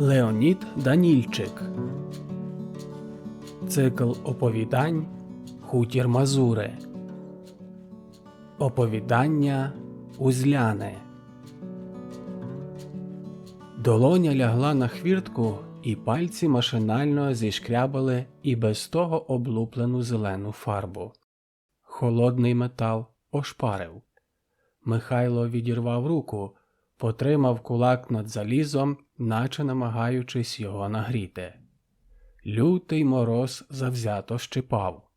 Леонід Данільчик. Цикл оповідань «Хутір Мазури». Оповідання Узляне. Долоня лягла на хвіртку, і пальці машинально зішкрябали і без того облуплену зелену фарбу. Холодний метал ошпарив. Михайло відірвав руку, потримав кулак над залізом, наче намагаючись його нагріти. Лютий мороз завзято щипав.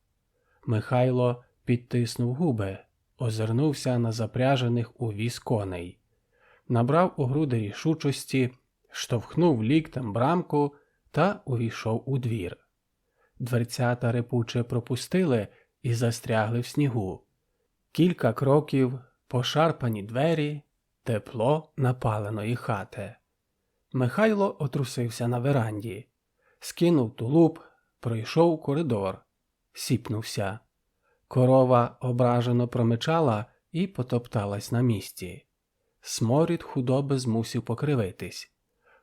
Михайло підтиснув губи, озирнувся на запряжених у віз коней. Набрав у груди рішучості, штовхнув ліктем брамку та увійшов у двір. Дверцята репуче пропустили і застрягли в снігу. Кілька кроків, пошарпані двері, тепло напаленої хати. Михайло отрусився на веранді, скинув тулуб, пройшов коридор, сіпнувся. Корова ображено промичала і потопталась на місці. Сморід худоби змусив покривитись.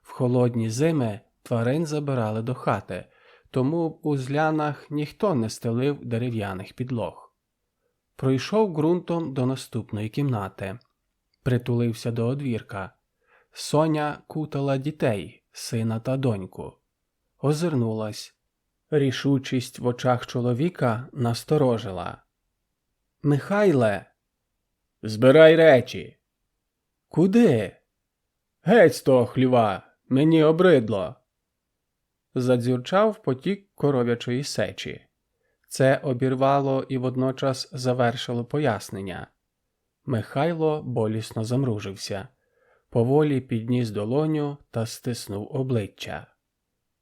В холодні зими тварин забирали до хати, тому в Узлянах ніхто не стелив дерев'яних підлог. Пройшов ґрунтом до наступної кімнати. Притулився до одвірка. Соня кутала дітей, сина та доньку. Озирнулась. Рішучість в очах чоловіка насторожила. «Михайле!» «Збирай речі!» «Куди?» «Геть з того хліва! Мені обридло!» Задзюрчав потік коров'ячої сечі. Це обірвало і водночас завершило пояснення. Михайло болісно замружився. Поволі підніс долоню та стиснув обличчя.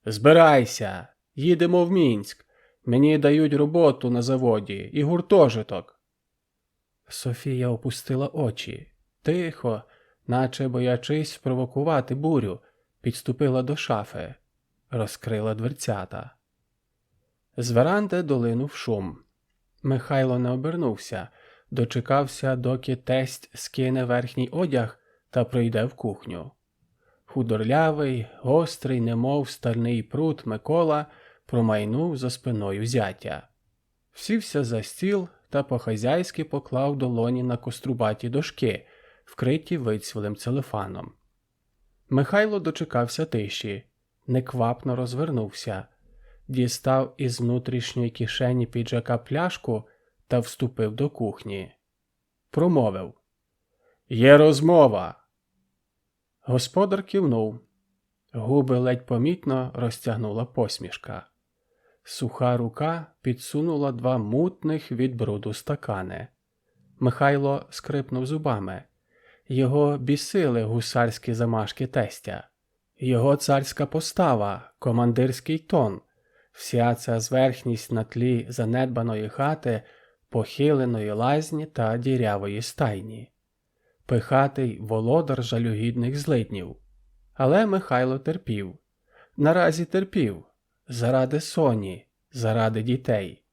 «Збирайся! Їдемо в Мінськ! Мені дають роботу на заводі і гуртожиток!» Софія опустила очі. Тихо, наче боячись спровокувати бурю, підступила до шафи. Розкрила дверцята. З веранди долинув шум. Михайло не обернувся, дочекався, доки тесть скине верхній одяг та прийде в кухню. Худорлявий, гострий, немов стальний прут Микола промайнув за спиною зятя. Сівся за стіл та по-хазяйськи поклав долоні на кострубаті дошки, вкриті вицвілим целофаном. Михайло дочекався тиші, неквапно розвернувся, дістав із внутрішньої кишені піджака пляшку та вступив до кухні. Промовив: «Є розмова!» Господар кивнув. Губи ледь помітно розтягнула посмішка. Суха рука підсунула два мутних від бруду стакани. Михайло скрипнув зубами. Його бісили гусарські замашки тестя. Його царська постава, командирський тон, вся ця зверхність на тлі занедбаної хати, похиленої лазні та дірявої стайні. Пихатий володар жалюгідних злиднів. Але Михайло терпів. Наразі терпів. Заради Соні, заради дітей.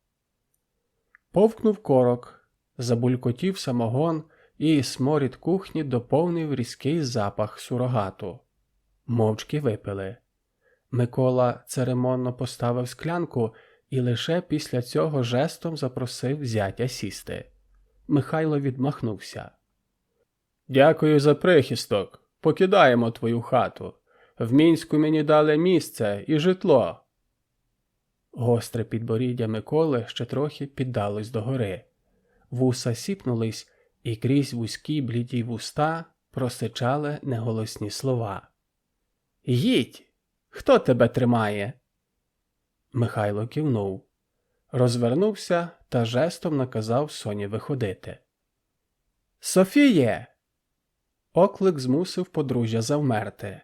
Повкнув корок, забулькотів самогон, і сморід кухні доповнив різкий запах сурогату. Мовчки випили. Микола церемонно поставив склянку і лише після цього жестом запросив зятя сісти. Михайло відмахнувся. «Дякую за прихисток. Покидаємо твою хату. В Мінську мені дали місце і житло». Гостре підборіддя Миколи ще трохи піддалось догори. Вуса сіпнулись, і крізь вузькі бліді вуста просичали неголосні слова. «Їдь! Хто тебе тримає?» Михайло кивнув. Розвернувся та жестом наказав Соні виходити. «Софіє!» Оклик змусив подружжя завмерти.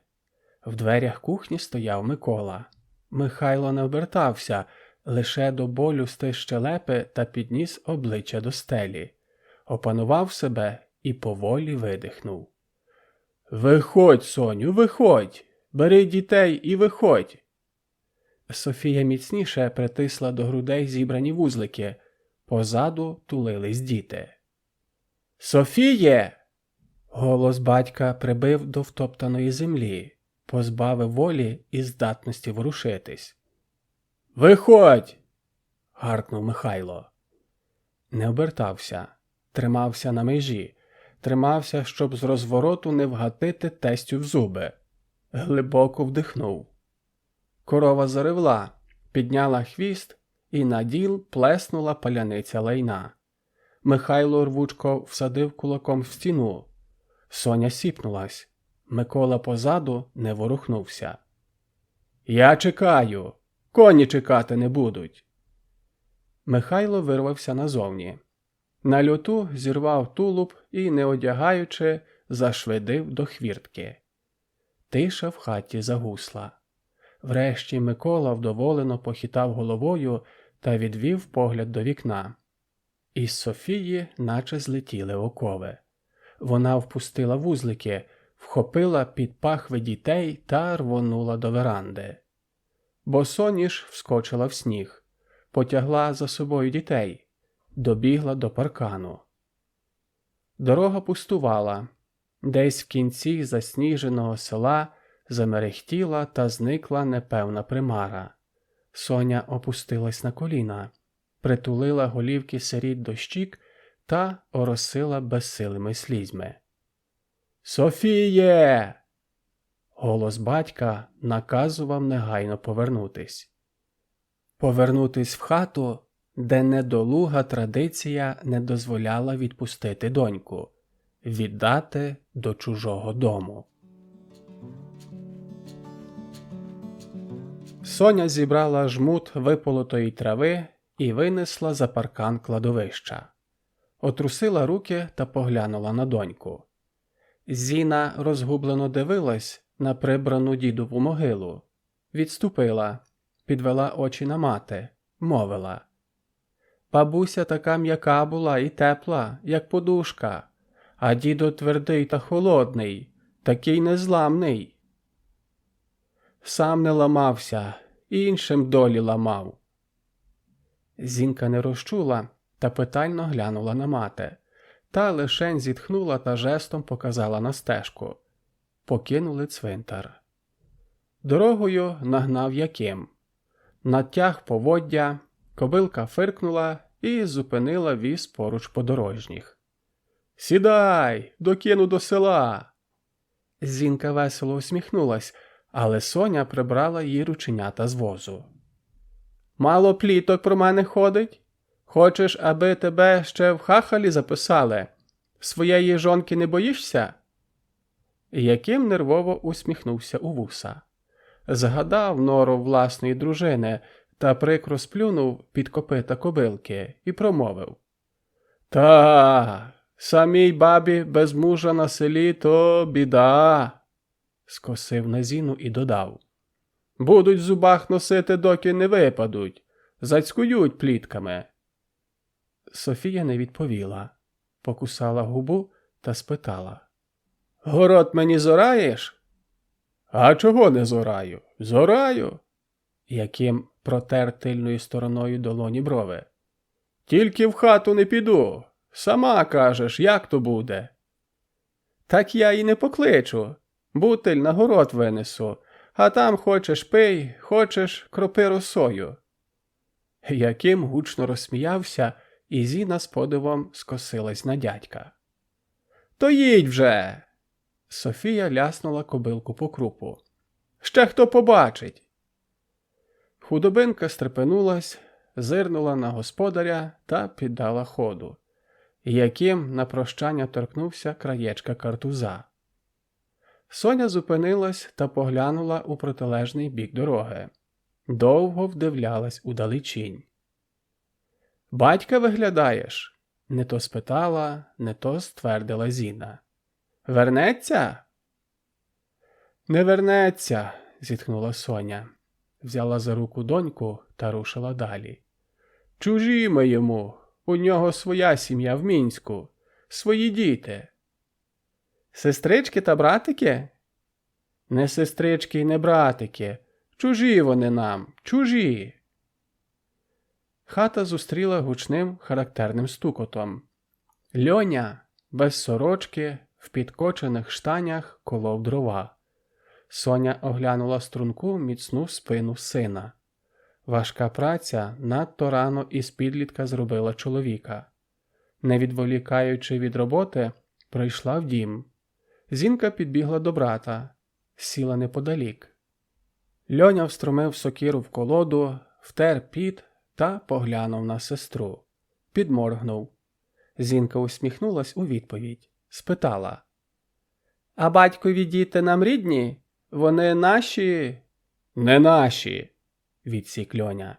В дверях кухні стояв Микола. Михайло не обертався, лише до болю стис щелепи та підніс обличчя до стелі. Опанував себе і поволі видихнув. «Виходь, Соню, виходь! Бери дітей і виходь!» Софія міцніше притисла до грудей зібрані вузлики. Позаду тулились діти. «Софіє!» Голос батька прибив до втоптаної землі. позбавив волі і здатності ворушитись. «Виходь!» – гаркнув Михайло. Не обертався, тримався на межі, тримався, щоб з розвороту не вгатити тестю в зуби. Глибоко вдихнув. Корова заревла, підняла хвіст, і на діл плеснула паляниця лайна. Михайло рвучко всадив кулаком в стіну. Соня сіпнулась. Микола позаду не ворухнувся. «Я чекаю! Коні чекати не будуть!» Михайло вирвався назовні. На льоту зірвав тулуб і, не одягаючи, зашвидив до хвіртки. Тиша в хаті загусла. Врешті Микола вдоволено похитав головою та відвів погляд до вікна. Із Софії наче злетіли окови. Вона впустила вузлики, вхопила під пахви дітей та рвонула до веранди. Босоніж вскочила в сніг, потягла за собою дітей, добігла до паркану. Дорога пустувала. Десь в кінці засніженого села замерехтіла та зникла непевна примара. Соня опустилась на коліна, притулила голівки сиріт до щік та оросила безсилими слізьми. «Софіє!» Голос батька наказував негайно повернутись. Повернутись в хату, де недолуга традиція не дозволяла відпустити доньку, віддати до чужого дому. Соня зібрала жмут виполотої трави і винесла за паркан кладовища. Отрусила руки та поглянула на доньку. Зіна розгублено дивилась на прибрану дідову могилу. Відступила, підвела очі на мати, мовила. «Бабуся така м'яка була і тепла, як подушка, а дідо твердий та холодний, такий незламний. Сам не ламався, іншим долі ламав». Зінка не розчула та питально глянула на мати. Та лишень зітхнула та жестом показала на стежку. Покинули цвинтар. Дорогою нагнав Яким. Натяг поводдя, кобилка фиркнула і зупинила віз поруч подорожніх. «Сідай, докину до села!» Зінка весело усміхнулась, але Соня прибрала її рученята з возу. «Мало пліток про мене ходить? Хочеш, аби тебе ще в хахалі записали? Своєї жонки не боїшся?» Яким нервово усміхнувся у вуса. Згадав нору власної дружини та прикро сплюнув під копита кобилки і промовив. «Та, самій бабі без мужа на селі то біда!» Скосив на Зіну і додав. «Будуть в зубах носити, доки не випадуть. Зацькують плітками». Софія не відповіла, покусала губу та спитала. «Город мені зораєш?» «А чого не зораю? Зораю!» Яким протер тильною стороною долоні брови. «Тільки в хату не піду. Сама кажеш, як то буде?» «Так я і не покличу. Бутиль на город винесу, а там хочеш пий, хочеш кропи росою». Яким гучно розсміявся, і Зіна з подивом скосилась на дядька. «То їдь вже!» Софія ляснула кобилку по крупу. «Ще хто побачить!» Худобинка стрепенулась, зирнула на господаря та піддала ходу. Яким на прощання торкнувся краєчка картуза. Соня зупинилась та поглянула у протилежний бік дороги. Довго вдивлялась удалечінь. «Батька виглядаєш?» – не то спитала, не то ствердила Зіна. «Вернеться?» «Не вернеться», – зітхнула Соня. Взяла за руку доньку та рушила далі. «Чужі ми йому, у нього своя сім'я в Мінську, свої діти». «Сестрички та братики?» «Не сестрички й не братики, чужі вони нам, чужі». Хата зустріла гучним характерним стукотом. Льоня, без сорочки, в підкочених штанях колов дрова. Соня оглянула струнку міцну спину сина. Важка праця надто рано із підлітка зробила чоловіка. Не відволікаючи від роботи, прийшла в дім. Зінка підбігла до брата, сіла неподалік. Льоня встромив сокиру в колоду, втер піт та поглянув на сестру. Підморгнув. Зінка усміхнулась у відповідь. Спитала. «А батькові діти нам рідні? Вони наші?» «Не наші», відсік Льоня.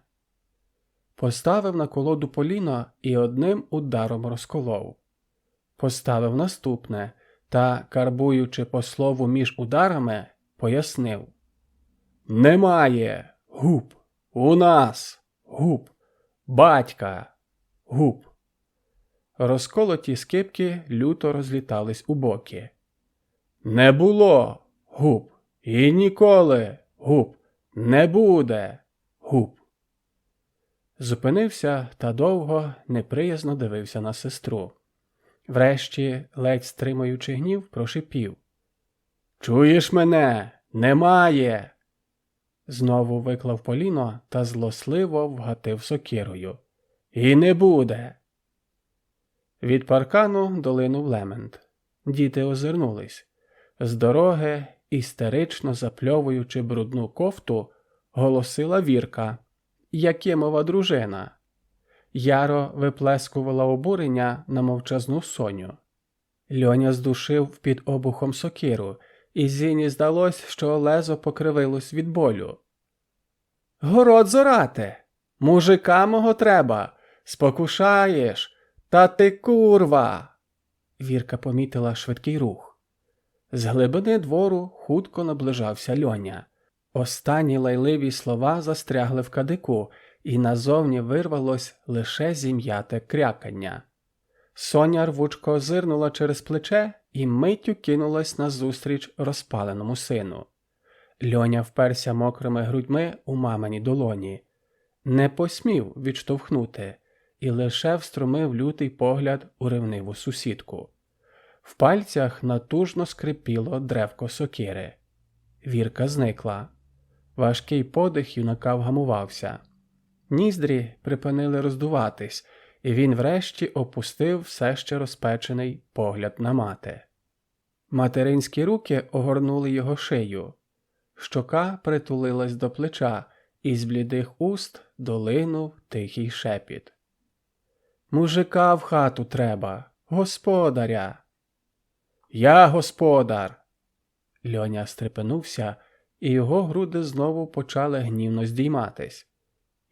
Поставив на колоду поліно і одним ударом розколов. Поставив наступне та, карбуючи по слову між ударами, пояснив. «Немає, губ, у нас, губ, батька, губ». Розколоті скипки люто розлітались у боки. «Не було, губ, і ніколи, губ, не буде, губ». Зупинився та довго, неприязно дивився на сестру. Врешті, ледь стримуючи гнів, прошипів. «Чуєш мене? Немає!» Знову виклав поліно та злосливо вгатив сокирою. «І не буде!» Від паркану долинув лемент. Діти озирнулись. З дороги, істерично запльовуючи брудну кофту, голосила Вірка, Якимова дружина. Яро виплескувала обурення на мовчазну Соню. Льоня здушив під обухом сокиру, і Зіні здалось, що лезо покривилось від болю. «Город зорати! Мужика мого треба! Спокушаєш! Та ти курва!» Вірка помітила швидкий рух. З глибини двору хутко наближався Льоня. Останні лайливі слова застрягли в кадику, і назовні вирвалось лише зім'яте крякання. Соня рвучко озирнула через плече і миттю кинулась назустріч розпаленому сину. Льоня вперся мокрими грудьми у мамині долоні. Не посмів відштовхнути і лише встромив лютий погляд у ревниву сусідку. В пальцях натужно скрипіло древко сокири. Вірка зникла. Важкий подих юнака вгамувався. Ніздрі припинили роздуватись, і він врешті опустив все ще розпечений погляд на мати. Материнські руки огорнули його шию. Щока притулилась до плеча, і з блідих уст долинув тихий шепіт. «Мужика в хату треба, господаря!» «Я господар!» Льоня стрепенувся, і його груди знову почали гнівно здійматись.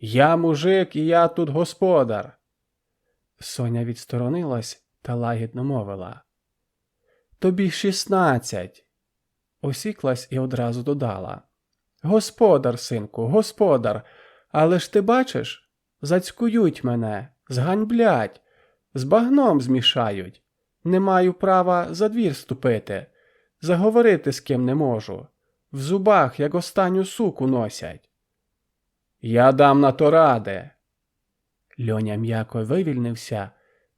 «Я мужик, і я тут господар!» Соня відсторонилась та лагідно мовила. «Тобі 16!» Осіклась і одразу додала. «Господар, синку, господар, але ж ти бачиш? Зацькують мене, зганьблять, з багном змішають. Не маю права за двір ступити, заговорити з ким не можу. В зубах, як останню суку, носять». «Я дам на то ради!» Льоня м'яко вивільнився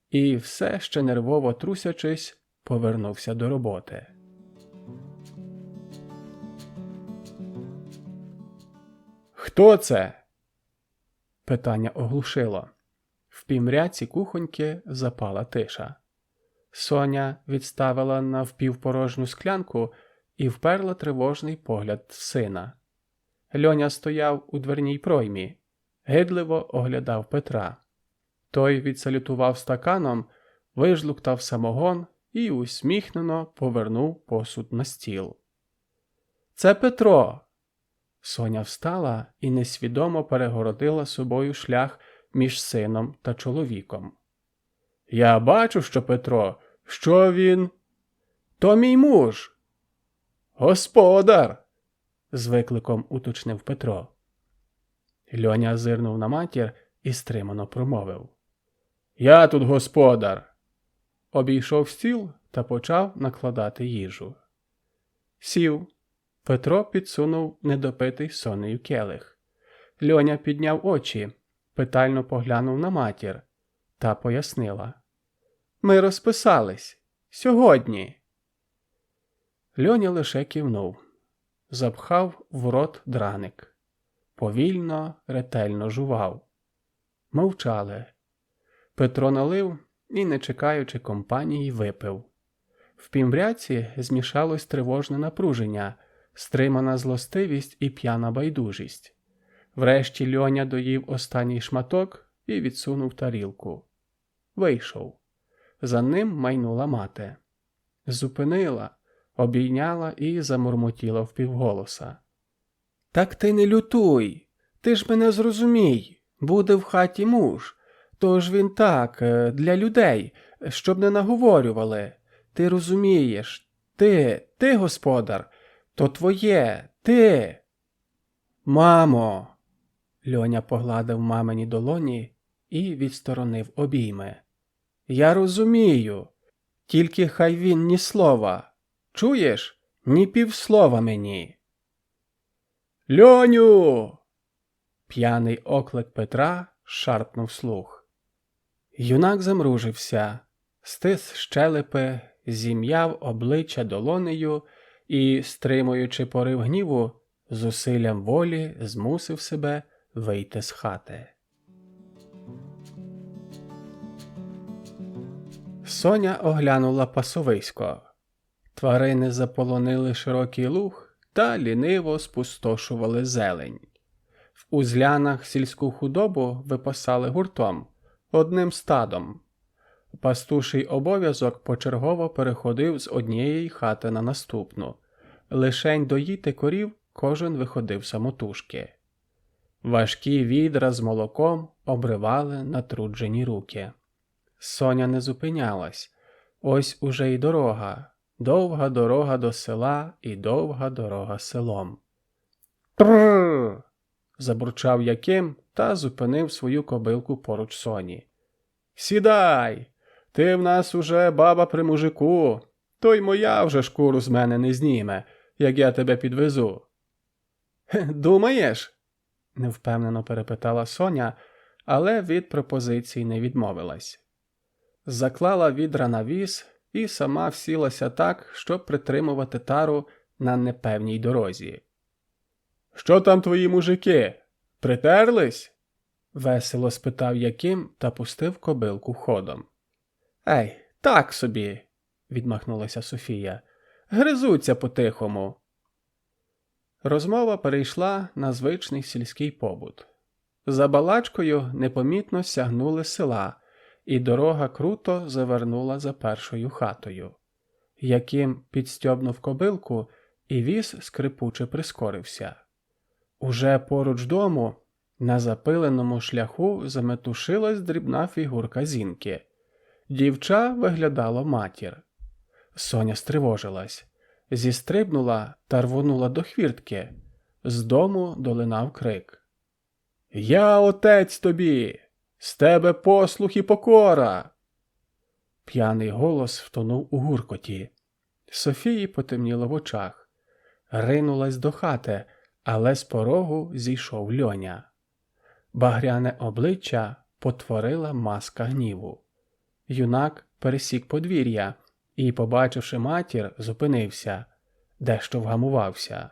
і, все ще нервово трусячись, повернувся до роботи. «Хто це?» Питання оглушило. В півмряці кухоньки запала тиша. Соня відставила навпівпорожню склянку і вперла тривожний погляд в сина. Льоня стояв у дверній проймі, гидливо оглядав Петра. Той відсалютував стаканом, вижлуктав самогон і усміхнено повернув посуд на стіл. «Це Петро!» Соня встала і несвідомо перегородила собою шлях між сином та чоловіком. «Я бачу, що Петро, що він...» «То мій муж!» «Господар!» з викликом уточнив Петро. Льоня зирнув на матір і стримано промовив. «Я тут господар!» Обійшов стіл та почав накладати їжу. Сів. Петро підсунув недопитий Сонею келих. Льоня підняв очі, питально поглянув на матір. Та пояснила. «Ми розписались. Сьогодні». Льоня лише кивнув. запхав в рот драник. Повільно, ретельно жував. Мовчали. Петро налив і, не чекаючи компанії, випив. В пімряці змішалось тривожне напруження, стримана злостивість і п'яна байдужість. Врешті Льоня доїв останній шматок і відсунув тарілку. Вийшов. За ним майнула мати. Зупинила, обійняла і замурмотіла впівголоса. «Так ти не лютуй! Ти ж мене зрозумій! Буде в хаті муж! Тож він так, для людей, щоб не наговорювали. Ти розумієш, ти господар, то твоє, ти!» «Мамо!» Льоня погладив мамині долоні і відсторонив обійми. «Я розумію, тільки хай він ні слова. Чуєш? Ні півслова мені!» «Льоню!» П'яний оклик Петра шарпнув слух. Юнак замружився, стис щелепи, зім'яв обличчя долонею і, стримуючи порив гніву, зусиллям волі змусив себе вийти з хати. Соня оглянула пасовисько. Тварини заполонили широкий луг та ліниво спустошували зелень. В узлянах сільську худобу випасали гуртом, одним стадом. Пастуший обов'язок почергово переходив з однієї хати на наступну. Лишень доїти корів кожен виходив самотужки. Важкі відра з молоком обривали натруджені руки. Соня не зупинялась. Ось уже й дорога. Довга дорога до села і довга дорога селом. «Трррр!» – забурчав Яким та зупинив свою кобилку поруч Соні. «Сідай! Ти в нас уже баба при мужику, то й моя вже шкуру з мене не зніме, як я тебе підвезу». «Думаєш?» – невпевнено перепитала Соня, але від пропозиції не відмовилась. Заклала відра на віз і сама всілася так, щоб притримувати тару на непевній дорозі. «Що там твої мужики? Притерлись?» – весело спитав Яким та пустив кобилку ходом. «Ей, так собі!» – відмахнулася Софія. «Гризуться по-тихому». Розмова перейшла на звичний сільський побут. За балачкою непомітно сягнули села, і дорога круто завернула за першою хатою. Яким підстьобнув кобилку, і віз скрипуче прискорився. Уже поруч дому, на запиленому шляху, заметушилась дрібна фігурка Зінки. Дівча виглядало матір. Соня стривожилась, зістрибнула та рвонула до хвіртки. З дому долинав крик. «Я отець тобі! З тебе послух і покора!» П'яний голос втонув у гуркоті. Софії потемніло в очах. Ринулась до хати, але з порогу зійшов Льоня. Багряне обличчя потворила маска гніву. Юнак пересік подвір'я і, побачивши матір, зупинився, дещо вгамувався.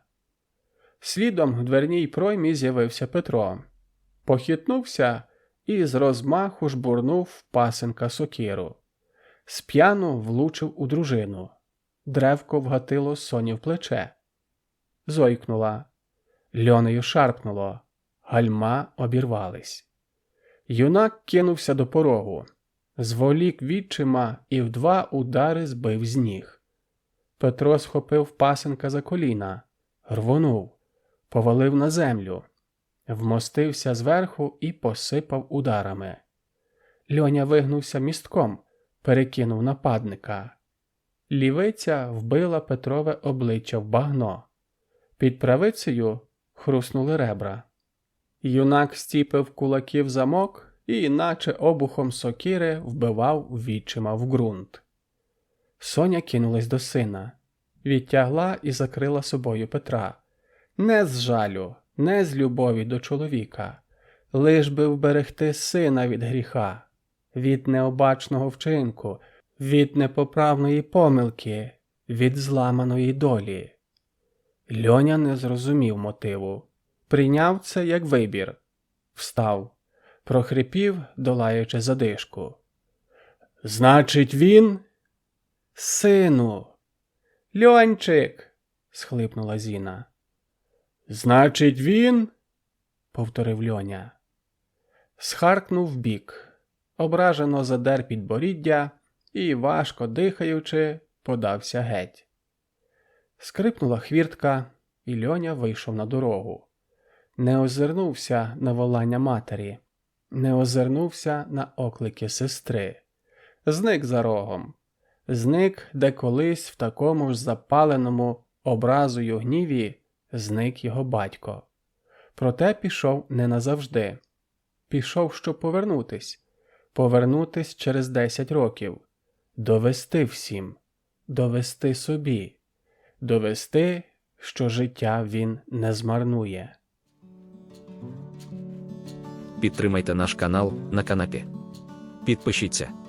Слідом в дверній проймі з'явився Петро. Похитнувся і з розмаху жбурнув в пасенка сокиру. Сп'яну влучив у дружину. Древко вгатило Соні в плече. Зойкнула. Льонею шарпнуло. Гальма обірвались. Юнак кинувся до порогу. Зволік відчима і в 2 удари збив з ніг. Петро схопив пасенка за коліна. Рвонув. Повалив на землю. Вмостився зверху і посипав ударами. Льоня вигнувся містком, перекинув нападника. Лівиця вбила Петрове обличчя в багно. Під правицею хруснули ребра. Юнак стіпив кулаки в замок і, наче обухом сокири, вбивав відчима в ґрунт. Соня кинулась до сина. Відтягла і закрила собою Петра. Не з жалю, не з любові до чоловіка. Лиш би вберегти сина від гріха, від необачного вчинку, від непоправної помилки, від зламаної долі. Льоня не зрозумів мотиву. Прийняв це як вибір. Встав. Прохрипів, долаючи задишку. «Значить, він?» «Сину!» «Льончик!» – схлипнула Зіна. «Значить, він?» – повторив Льоня. Схаркнув вбік, ображено задер підборіддя і, важко дихаючи, подався геть. Скрипнула хвіртка, і Льоня вийшов на дорогу. Не озирнувся на волання матері, не озирнувся на оклики сестри. Зник за рогом. Зник, де колись в такому ж запаленому образою гніві зник його батько. Проте пішов не назавжди. Пішов, щоб повернутись. Повернутись через 10 років. Довести всім. Довести собі. Довести, що життя він не змарнує. Підтримайте наш канал на канапі. Підпишіться.